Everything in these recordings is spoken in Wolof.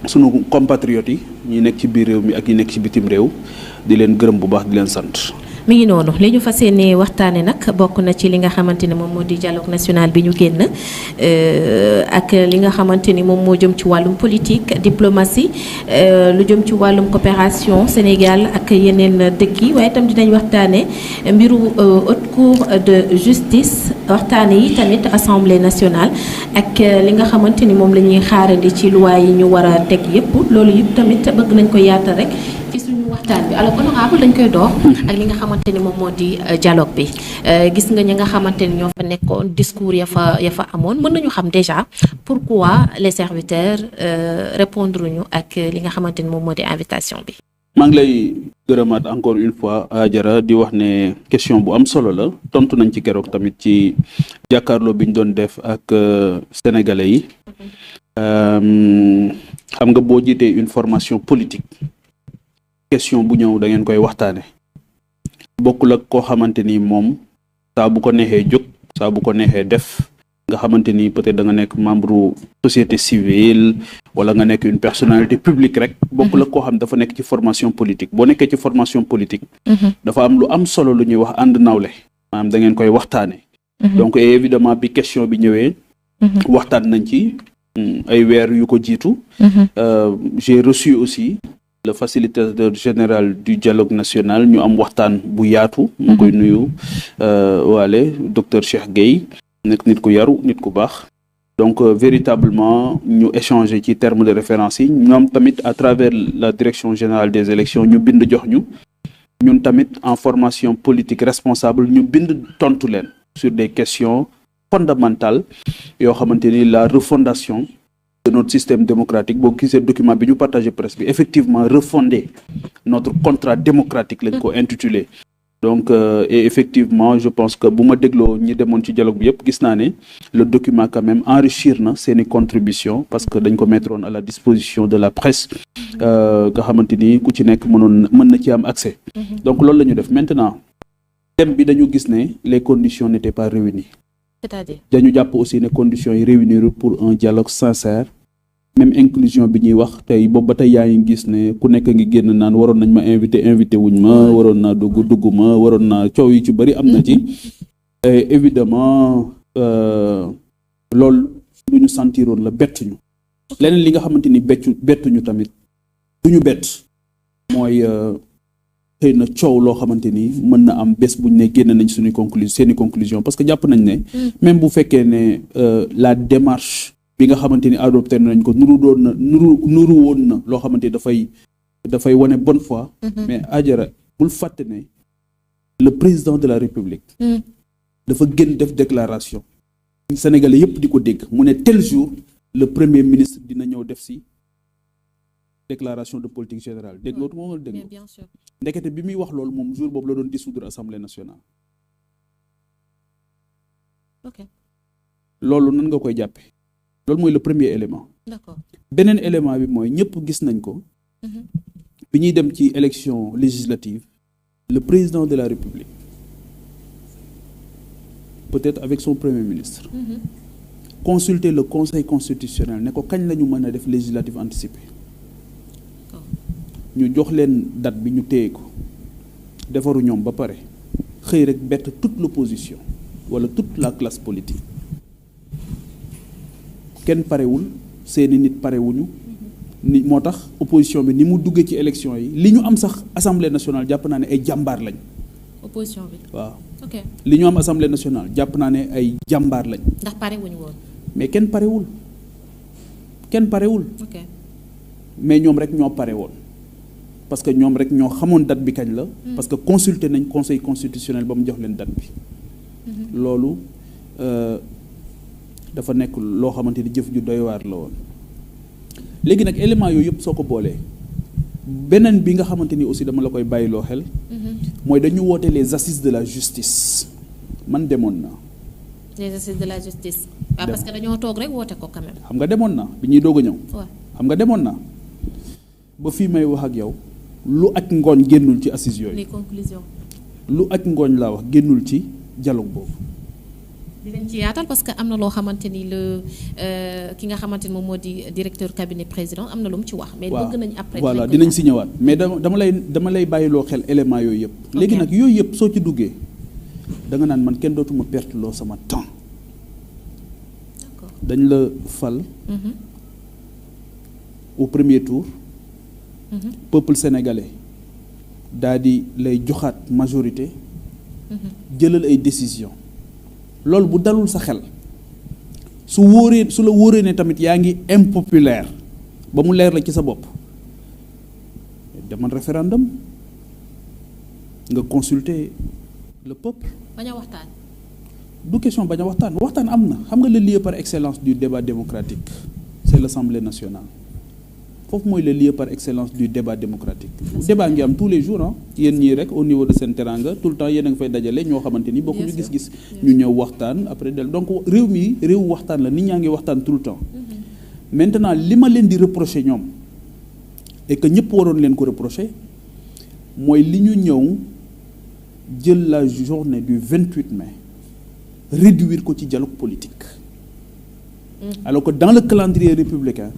sunu compatriotes yi ñi nekk ci biir réew mi ak ñi nekk ci bitim réew di leen gërëm bu baax di leen sant. mi ngi noonu li ñu fas yéene waxtaane nag bokk na ci li nga xamante ni moom moo di dialogue national bi ñu génn ak li nga xamante ni moom moo jëm ci wàllum politique diplomatie lu jëm ci wàllum coopération Sénégal ak yeneen dëkk yi waaye itam dinañ waxtaane mbiru haute cour de justice waxtaane yi tamit assemblée nationale ak li nga xamante ni moom la ñuy xaarandi ci loi yi ñu war a teg yépp loolu yëpp tamit bëgg nañ ko yaatal rek ci suñu waxtaan bi alors honorable dañ koy door ak li nga xamante ni moom moo di dialogue bi gis nga ñi nga xamante ni ñoo fa nekkoon discours ya fa amoon mën nañu xam déjà pourquoi les serviteurs répondre ñu ak li nga xamante ni moom moo di invitation bi. maa ngi lay gërëmaat encore une fois Adjara di wax ne question bu am solo la tontu nañ ci keroog tamit ci jàkkaarloo bi ñu doon def ak sénégalais yi xam nga boo jiitee une formation politique question bu ñëw da ngeen koy waxtaane bokkul ak koo xamante ni moom saa bu ko neexee jóg saa bu ko neexee def nga xamante ni peut-être da nga nekk membre société civile wala nga nekk une personnalité publique rek bokkul ak koo xam dafa nekk ci formation politique boo nekkee ci formation politique dafa am lu am solo lu ñuy wax ànd nawle maanaam da ngeen koy waxtaane donc évidemment bi question bi ñëwee waxtaan nañ ci ay weer yu ko jiitu j'ai reçu aussi le facilitateur général du dialogue national ñu am waxtaan bu yaatu mu koy nuyu waale docteur Cheikh Gueye nekk nit ku yaru nit ku baax donc véritablement ñu échanger ci termes de référence yi ñoom tamit à travers la direction générale des élections ñu bind jox ñu ñun tamit en formation politique responsable ñu bind tontu leen sur des questions fondamentales yoo xamante ni la refondation de notre système démocratique boo gisee document bi ñu partagé presse bi effectivement refonder notre contrat démocratique lañ ko intitulé donc et effectivement je pense que bu ma dégloo ñi demoon ci dialogue bi yëpp gis naa ne le document quand même enrichir na seeni contribution parce que dañ ko mettroon à la disposition de la presse nga xamante ni ku ci nekk mën na ci am accès donc loolu la ñu def maintenant thème bi dañu gis ne les conditions n'étaient pas réunies c'est-à-dire dañu jàpp aussi ne conditions yi réunir pour un dialogue sincère même inclusion bi ñuy wax tey boobu ba tey yaa ngi gis ne ku nekk ngi génn naan waroon nañ ma invité wuñ ma waroon naa dugg ma waroon naa coow yi ci bëri am na ci et évidemment loolu lu ñu sentiroon la bettuñu leneen li nga xamante ni bettuñu tamit du ñu bett mooy xëy na coow loo xamante ni mën na am bés buñ ne génn nañ suñu seeni conclusion parce que jàpp nañ ne même bu fekkee ne la démarche bi nga xamante ni adopté nañ ko nuru woon na loo xamante ni dafay wane bonne foi mais Adjara bul fàtte ne le président de la République dafa gën def déclaration sénégalais yépp di ko dégg mu ne tel jour le premier ministre dina ñëw def si déclaration de politique générale dégg nga moo nga dégg ndekete bi muy wax loolu moom jour boobu la doon dissoudre assemblée nationale loolu nan nga koy jàppe loolu mooy le premier élément d'accord beneen élément bi mooy ñëpp gis nañ ko bi ñuy dem ci élection législative le président de la République peut-être avec son premier ministre consulter le conseil constitutionnel ne ko kañ la ñu mën a def législative anticipée ñu jox leen date bi ñu téye ko defaru ñoom ba pare xëy rek bett toute l'opposition wala toute la classe politique kenn parewul seeni nit parewuñu ni moo tax opposition bi ni mu duggee ci élection yi li ñu am sax assemblée nationale jàpp naa ne ay jàmbaar lañ. opposition bi waaw. ok li ñu am assemblée nationale jàpp naa ne ay jàmbaar lañ. ndax parewuñu woon. mais kenn parewul. ok mais ñoom rek ñoo pare woon parce que ñoom rek ñoo xamoon date bi kañ la. parce que consulter nañ conseil constitutionnel ba mu jox leen date bi. loolu. dafa nekk loo xamante ni jëf ju doy waar la woon léegi nag élément yooyu yëpp soo ko boolee beneen bi nga xamante ni aussi dama la koy bàyyiloo xel mooy dañu woote les assises de la justice man demoon naa. les assises de la justice. waaw parce que dañoo toog rek woote ko quand même. xam nga demoon naa bi ñuy doog a ñëw. waaw xam nga demoon naa ba fii may wax ak yow lu ak ngooñ génnul ci assises yooyu. les conclusions. lu ak ngooñ laa wax génnul ci dialogue boobu. dinañ ci yaatal parce que am na loo xamante ni ki nga xamante ni moom moo di directeur cabinet président am na lu mu ci wax. mais bëgg nañ après. voilà dinañ si ñëwaat mais dama lay bàyyiloo xel élément yooyu yëpp. léegi nag yooyu yëpp soo ci duggee da nga naan man kenn dootuma perte loo sama temps. d'accord dañ la fal. au premier tour. peuple sénégalais daa di lay joxaat majorité. jëlal ay décision loolu bu dalul sa xel su la wóoree ne tamit yaa ngi impopulaire ba mu leer la ci sa bopp demal référendum nga consulter le peuple. bañ a waxtaan. du question bañ a waxtaan am na xam nga le lieu par excellence du débat démocratique c'est l'Assemblée nationale foofu mooy le lieu par excellence du débat démocratique. débat ngi am tous les jours ah yéen ñii rek au niveau de Sen Teranga tout le temps yéen a ngi fay dajale ñoo xamante ni bokkuñu gis-gis. ñu ñëw waxtaan après donc réew mi réewu waxtaan la nit ñaa ngi waxtaan tout le temps. maintenant li ma leen di reprocher ñoom et que ñëpp waroon leen ko reprocher mooy li ñu ñëw jël la journée du 28 mai réduire ko ci dialogue politique. alors que dans le calendrier républicain.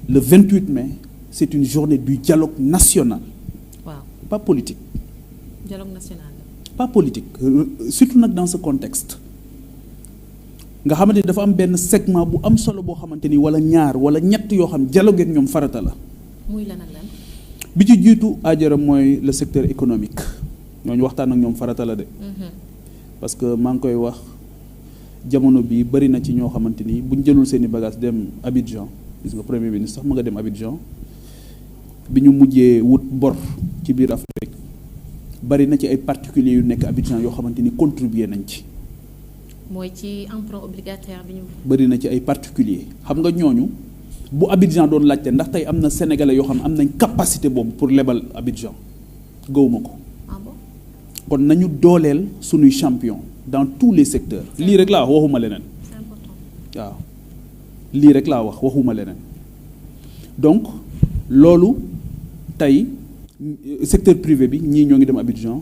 Le 28 mai, c'est une journée du dialogue national. Wow. Pas politique. Dialogue national. Pas politique. Surtout nag dans ce contexte. nga xamante ni dafa am benn segment bu am solo boo xamante ni wala ñaar wala ñett yoo xam dialogue ak ñoom farata la. muy lan ak lan. bi ci jiitu Adjara mooy le secteur économique ñooñu waxtaan ak ñoom farata la de. parce que maa ngi koy wax jamono bi bari na ci ñoo xamante ni buñ jëlul seeni bagages dem Abidjan. gis nga premier ministre sax ma nga dem Abidjan bi ñu mujjee wut bor ci biir Afrique bari na ci ay particuliers yu nekk Abidjan yoo xamante ni contribuer nañ ci. mooy ci emprunt obligataire bi ñu. bari na ci ay particuliers xam nga ñooñu bu Abidjan doon laajte ndax tey am na sénégalais yoo xam ne am nañ capacité boobu pour lebal Abidjan gëwuma ko. ah bon. kon nañu dooleel sunuy champion dans tous les secteurs. lii rek laa wax waxuma leneen. c'est important. waaw. lii rek laa wax waxuma leneen donc loolu tey secteur privé bi ñii ñoo ngi dem Abidjan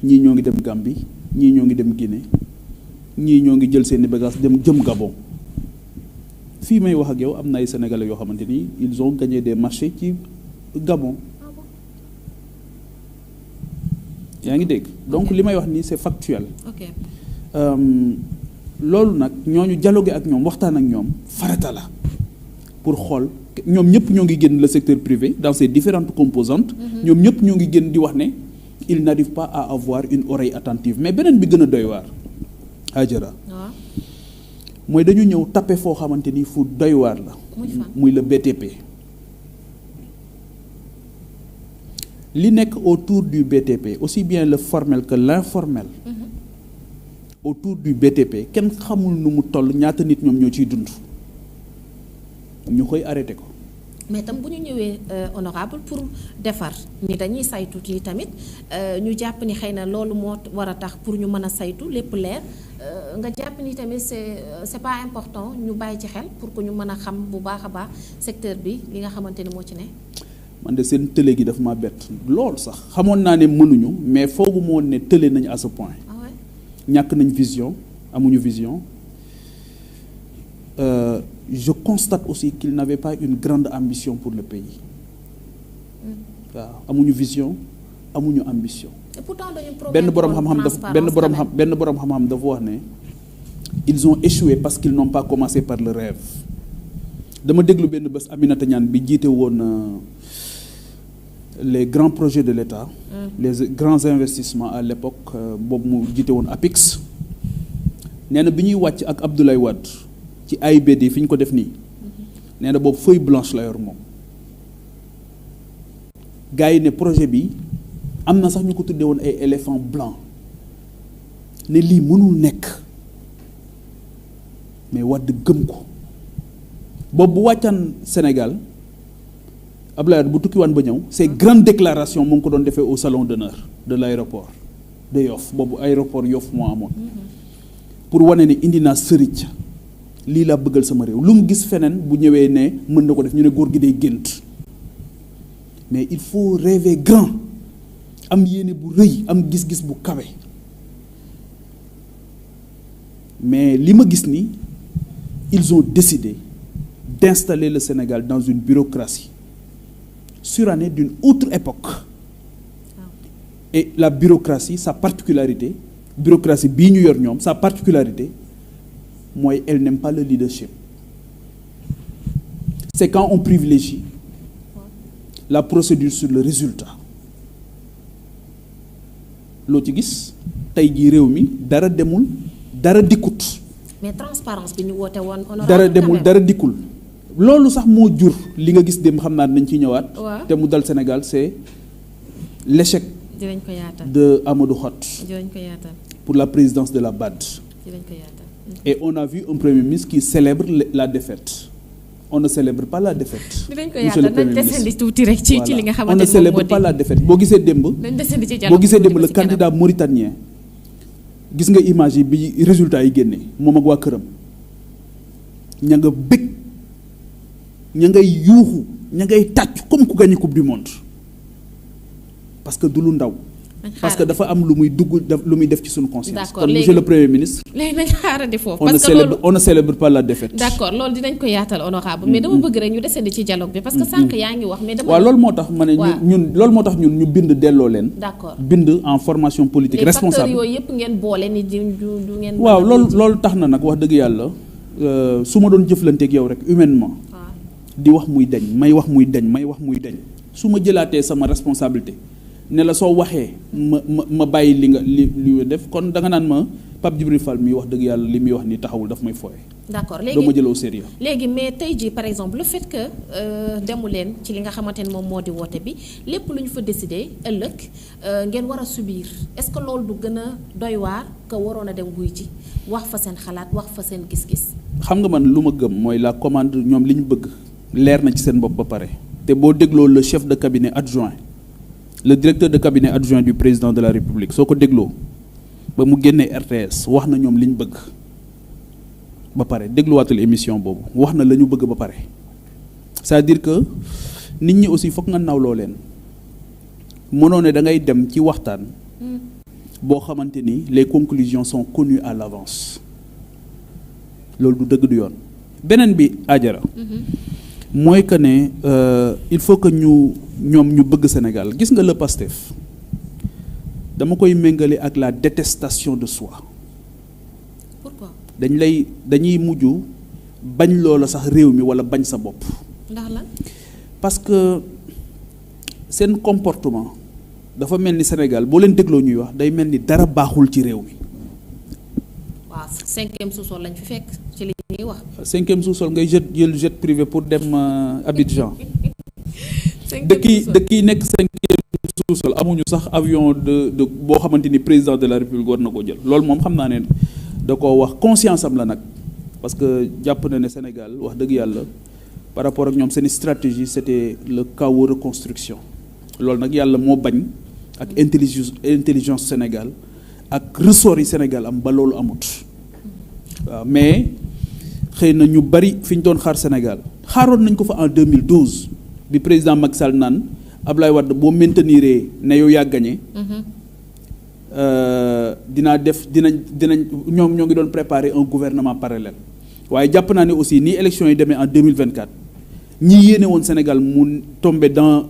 ñii ñoo ngi dem Gambie ñii ñoo ngi dem Guinée ñii ñoo ngi jël seeni bagages dem jëm Gabon fii may wax ak yow am na ay sénégalais yoo xamante ni ils ont gagné des marchés ci Gabon. ah bon. yaa ngi dégg donc li may wax nii c'est factuel. ok. loolu nag ñooñu dialoguer ak ñoom waxtaan ak ñoom farata la pour xool ñoom ñëpp ñoo ngi génn le secteur privé dans ses différentes composantes. ñoom ñëpp ñoo ngi génn di wax ne il n'arrive pas à avoir une oreille attentive mais beneen bi gën a doy waar Adjara. waaw. mooy dañu ñëw tappe foo xamante ni fu doy waar la. muy le BTP. li nekk autour du BTP aussi bien le formel que l'informel. autour du BTP kenn xamul nu mu toll ñaata nit ñoom ñoo ciy dund ñu koy arrêté ko. mais tam bu ñu ñëwee honorable pour defar ni dañuy saytu lii tamit ñu jàpp ni xëy na loolu moo war a tax pour ñu mën a saytu lépp leer nga jàpp ni tamit c'est pas important ñu bàyyi ci xel pour que ñu mën a xam bu baax a baax secteur bi li nga xamante ni moo ci ne. man de seen tële gi daf ma bett lool sax xamoon naa ne mënuñu mais foogu moo ne tële nañu à ce point. ñàkk nañ vision amuñu vision je constate aussi qu'ils n'avaient pas une grande ambition pour le pays waaw amuñu vision amuñu ambition. et pourtant benn borom xam-xam dafa benn borom xam-xam dafa wax ne ils ont échoué parce qu'ils n'ont pas commencé par le rêve dama déglu benn bés Aminata Niane bi jiite woon les grands projets de l'État. Les grands investissements à l'époque boobu mu jiite woon APIX nee na bi ñuy wàcc ak Abdoulaye Wade ci AIBD fi ñu ko def nii nee na boobu feuille blanche la yor moom gars yi ne projet bi am na sax ñu ko tuddee woon ay éléphant blanc ne lii mënul nekk mais Wade gëm ko boobu bu wàccaan Sénégal Abdoulaye Wade bu tukkiwaan ba ñëw ces grandes déclarations mu ngi ko doon defee au salon d'honneur de l'aéroport de Yoff boobu aéroport Yoff moo amoon pour wane ne indi naa sëriñ lii laa bëggal sama réew lu mu gis feneen bu ñëwee ne mën na ko def ñu ne góor gi day gént mais il faut rêver grand am yéene bu rëy am gis-gis bu kawe mais li ma gis ni ils ont décidé d'installer le Sénégal dans une bureaucratie surannée d'une autre époque. Et la bureaucratie, sa particularité, bureaucratie bii ñu yor ñoom, sa particularité mooy elle n'aime pas le leadership. C'est quand on privilégie la procédure sur le résultat. loo ci gis tey jii réew mi dara demul dara dikkut. mais transparence bi ñu woote woon. dara demul dara dikkul. loolu sax moo jur li nga gis dem xam naa nañ ci ñëwaat. te mu dal Sénégal c'est l'échec dinañ ko yaatal de Amadou Hott dinañ ko yaatal pour la présidence de la BAD. dinañ ko yaatal. Et on a vu un premier ministre qui célèbre la défaite. On ne célèbre pas la défaite. dinañ ko yaatal nañ desandi tuuti rek ci li nga xamante on ne célèbre pas la défaite. boo gisee démb. nañ desandi ci dialogue boo gisee démb le candidat mauritanien gis nga image yi bi résultat yi génne moom ak waa këram ña nga bëgg ña ngay yuuxu ña ngay tàcc comme ku gagné coupe du monde parce que du lu ndaw. parce que dafa am lu muy dugg lu muy def ci suñu conscience. kon monsieur le premier ministre. léegi nañ xaarandi foofu. parce que loolu on ne célèbre pas la défaite. d'accord loolu dinañ ko yaatal honorable mais dama bëgg rek ñu desandi ci dialogue bi parce que sànq yaa ngi wax mais dama. waaw loolu moo tax ma ne ñun loolu moo tax ñun ñu bind delloo leen. d'accord bind en formation politique responsable. les facteurs yooyu yëpp ngeen boole ni du ngeen. waaw loolu tax na nag wax dëgg yàlla su ma doon jëflanteeg yow rek humainement. di wax muy dañ may wax muy dañ may wax muy dañ su ma jëlaatee sama responsabilité. ne la soo waxee ma bàyyi li def kon da nga naan ma Pape Djibril Fall mi wax dëgg yàlla li muy wax ni taxawul daf may fooye. d'accord léegi doo ma jël au sérieux. léegi mais tey jii par exemple le fait que demu leen ci li nga xamante ne moom moo di woote bi lépp lu ñu fa décider ëllëg ngeen war a subir est-ce que loolu du gën a doy waar que waroon a dem wuy ci wax fa seen xalaat wax fa seen gis-gis. xam nga man lu ma gëm mooy la commande ñoom li ñu bëgg leer na ci seen bopp ba pare te boo dégloo le chef de cabinet adjoint. Le directeur de cabinet adjoint du président de la République soo ko dégloo ba mu génnee RTS wax na ñoom li ñu bëgg ba pare dégluwaatul émission boobu wax na la ñu bëgg ba pare c'est-à-dire que nit ñi aussi foog nga nawloo leen mënoo ne da ngay dem ci waxtaan boo xamante ni les conclusions sont connues à l'avance loolu du dëgg du yoon. beneen bi Adjara mooy que ne il faut que ñoom ñu bëgg Sénégal gis nga le Pastef dama koy méngale ak la détestation de soi. Pourquoi? dañuy mujj bañ loola sax réew mi walla bañ sa bopp. ndax la parce que seen comportement dafa mel ni Sénégal boo leen dégloo ñuy wax day mel ni dara baaxul ci réew mi. waaw 5e sous-sol lañ fi fekk ci li ñuy wax. 5e sous-sol ngay jël jet privé pour dem Abidjan. dëkk yi nekk 5e sous-sol amuñu sax avion de boo xamante ni président de la République war na ko jël loolu moom xam naa ne da koo wax conscience am la nag parce que jàpp na ne Sénégal wax dëgg yàlla par rapport ak ñoom seen stratégie c'était le chaos reconstruction loolu nag yàlla moo bañ ak intelligence Sénégal ak ressort yi Sénégal am ba loolu amut waaw mais xëy na ñu bari fi ñu doon xaar Sénégal xaaroon nañ ko fa en 2012 bi président Macky Sall naan Ablaye Wade boo maintenir ne yow yaa gagné dinañ ñoo ngi doon préparer un gouvernement parallèle waaye jàpp naa ne aussi nii élection yi demee en 2024 ñi yéene woon Sénégal mu tombé dans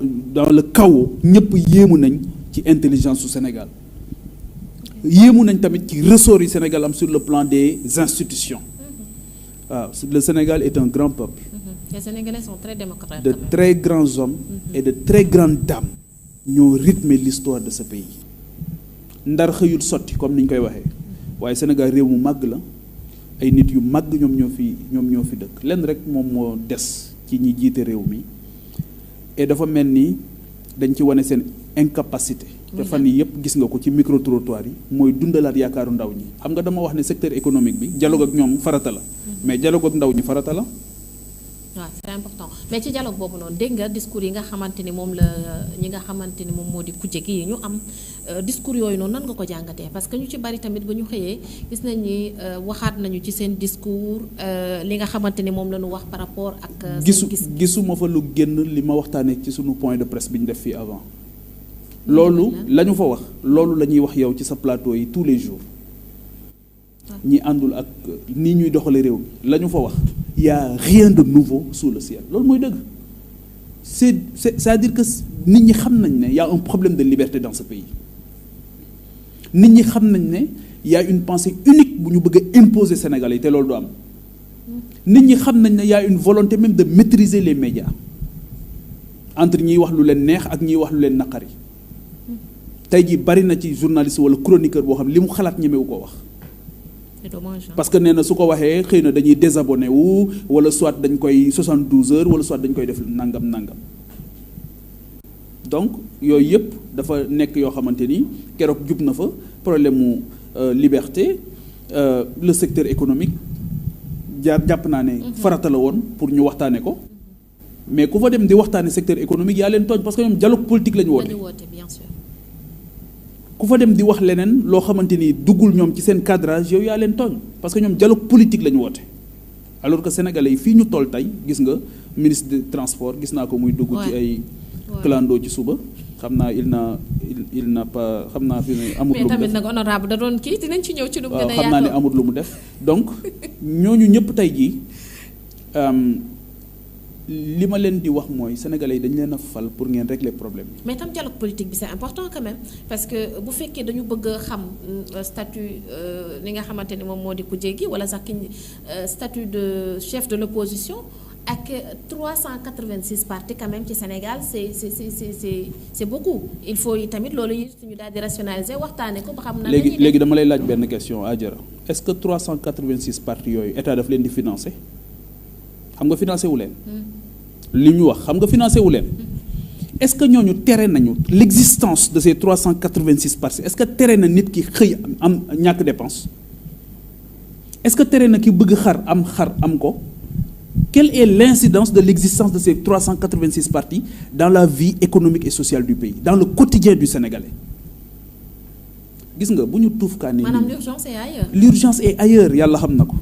le chaos ñëpp yéemu nañ ci intelligence su Sénégal yéemu nañ tamit ci ressort yi Sénégal am sur le plan des institutions waaw le Sénégal est un grand peuple. Les Sénégalais sont très démocrates. De très grands hommes et de très grandes dames ñoo rythmé l'histoire de ce pays ndar xëyul sotti comme ni ñu koy waxee waaye Sénégal réew mu màgg la ay nit yu màgg ñoom ñoo fi dëkk lenn rek moom moo des ci ñi jiite réew mi et dafa mel ni dañ ci wane seen incapacité te fan yi yëpp gis nga ko ci micro trottoir yi mooy dundalaat yaakaaru ndaw ñi xam nga dama wax ne secteur économique bi dialogue ak ñoom farata la mais dialogue ak ndaw ñi farata la. waaw c'est important mais ci dialogue boobu noonu dégg nga discours yi nga xamante ni moom la ñi nga xamante ni moom moo di kujje gi ñu am discours yooyu noonu nan nga ko jàngatee parce que ñu ci bari tamit ba ñu xëyee gis nañ ni waxaat nañu ci seen discours li nga xamante ni moom la ñu wax par rapport ak. gisuma fa lu génn li ma waxtaanee ci sunu point de presse bi ñu def fii avant. loolu la ñu fa wax loolu la ñuy wax yow ci sa plateau yi tous les jours ñi àndul ak nii ñuy doxale réew mi la ñu fa wax y a rien de nouveau sous le ciel loolu mooy dëgg. C'est-à-dire que nit ñi xam nañ ne y a un problème de liberté dans ce pays nit ñi xam nañ ne y a une pensée unique bu ñu bëgg a imposer Sénégalais yi te loolu du am nit ñi xam nañ ne y a une volonté même de maîtriser les médias entre ñiy wax lu leen neex ak ñiy wax lu leen naqari tey jii bari na ci journaliste wala chroniqueur boo xam li mu xalaat ñemewu koo wax. C'est dommage, parce que nee na su ko waxee xëy na dañuy désabonné wu wala soit dañ koy 72 heures wala soit dañ koy def nangam. Donc yooyu yëpp dafa nekk yoo xamante ni keroog jub na fa problème mu liberté le secteur économique jàpp naa ne farata la woon pour ñu waxtaane ko mais ku fa dem di waxtaane secteur économique yaa leen tooñ parce que ñoom dialogue politique la ñu woote. Bien sûr. ku fa dem di wax leneen loo xamante ni duggul ñoom ci seen cadrage yow yaa leen tooñ parce que ñoom dialogue politique la ñu woote alors que sénégalais yi fii ñu toll tey gis nga ministre des transports gis naa ko muy dugg ci ay clando ci suba xam naa il n'a pas xam naa fi ne amul lu mu def mais tamit nag honorable da doon kii dinañ ci ñëw ci lu gën a yaatu xam naa ne amul lu mu def donc ñooñu ñëpp tey jii li ma leen di wax mooy sénégalais yi dañu leen a fal pour ngeen régler problème yi. mais tam dialogue politique bi c'est important quand même parce que bu fekkee dañu bëgg a xam statut li nga xamante ni moom moo di kujje gi wala sax statut de chef de l'opposition ak 386 partis quand même ci Sénégal c'est beaucoup il faut yi tamit loolu yi ñu daal di rationaliser waxtaane ko ba xam na léegi dama lay laaj benn question Adjara est-ce que 386 partis yooyu état daf leen di financer xam nga financé wu leen. li ñu wax xam nga financé wu leen. est-ce que ñooñu tere nañu l'existence de ces 386 partis est-ce que tere na nit ki xëy am ñàkk dépense est-ce que tere na ki bëgg xar am ko quelle est l'incidence de l'existence de ces 386 partis dans la vie économique et sociale du pays dans le quotidien du Sénégalais gis nga bu ñu tuufkaane. maanaam l'urgence est ailleurs. l'urgence est ailleurs yàlla xam na ko.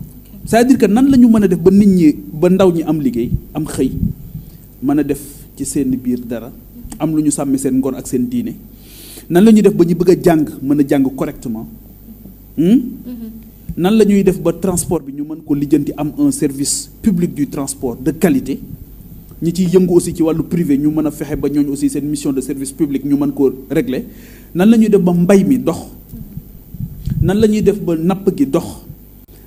c'est-à-dire que nan la ñu mën a def ba nit ñi ba ndaw ñi am liggéey am xëy mën a def ci seen biir dara am lu ñu sàmmi seen ngor ak seen diine nan la ñuy def ba ñu bëgg a jàng mën a jàng correctement nan la ñuy def ba transport bi ñu mën ko lijjanti am un service public du transport de qualité ñi ciy yëngu aussi ci wàllu privé ñu mën a fexe ba ñooñu aussi seen mission de service public ñu mën koo régler nan la ñuy def ba mbay mi dox nan la ñuy def ba napp gi dox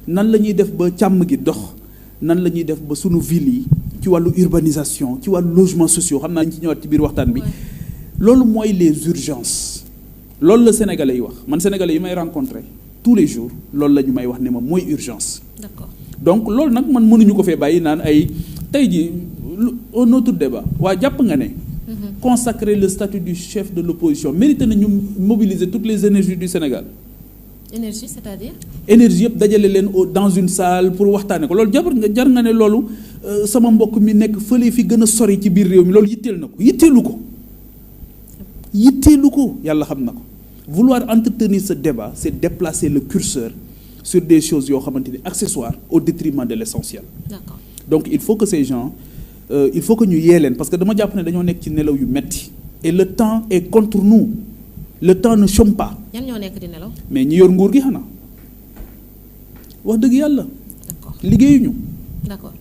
nan la ñuy def ba càmm gi dox nan la ñuy def ba sunu ville yi ci wàllu urbanisation ci wàllu logements sociaux xam naa ñu ci ñëwaat ci biir waxtaan bi loolu mooy les urgences loolu la sénégalais yi wax man sénégalais yi may rencontrer tous les jours loolu la ñu may wax ne ma mooy urgence. D'accord. Donc loolu nag man mënuñu ko fee bàyyi naan ay tey jii un autre débat waa jàpp nga ne. consacrer le statut du chef de l'opposition mérite na ñu mobiliser toutes les énergies du Sénégal. énergie c'est-à-dire. énergie yëpp dajale leen dans une salle pour waxtaane ko loolu jar nga ne loolu sama mbokk mi nekk fële fi gën a sori ci biir réew mi loolu yitteel na ko yitteelu ko yàlla xam na ko vouloir entretenir ce débat c'est déplacer le curseur sur des choses yoo xamante ni accessoires au détriment de l'essentiel. D'accord. Donc il faut que ces gens il faut que ñu yee leen parce que dama jàpp ne dañoo nekk ci nelaw yu metti et le temps est contre nous le temps ne chôme pas. ñan ñoo nekk di nelaw. mais ñi yor nguur gi xanaa wax dëgg yàlla. D'accord. liggéeyuñu. D'accord.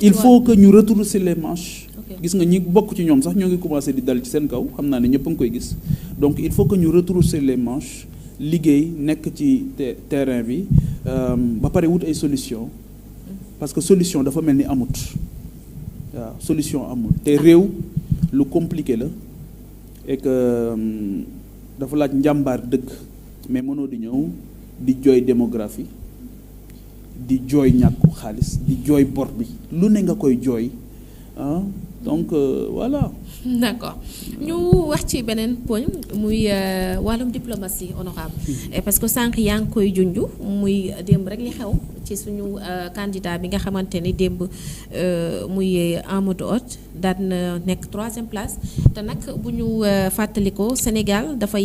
il faut que ñu retrousser les manches. Ok. gis nga ñi bokk ci ñoom sax ñoo ngi commencé di dal ci seen kaw xam naa ne ñëpp a ngi koy gis donc il faut que ñu retrousser les manches liggéey nekk ci terrain bi ba pare wut ay solution parce que solution dafa mel ni amut waaw solution amul te réew lu compliqué la et que dafa laaj njàmbaar dëgg mais mënoo di ñëw di jooy démographie di jooy ñàkku xaalis di jooy bor bi lu ne nga koy jooy ah donc voilà. D'accord ñu wax ci beneen poñ muy wàllum diplomatie honorable parce que sànq yaa ngi koy junj muy démb rek li xew ci suñu candidat bi nga xamante ni démb muy Amadou Hott daal na nekk 3e place te nag bu ñu fàttalikoo Sénégal dafa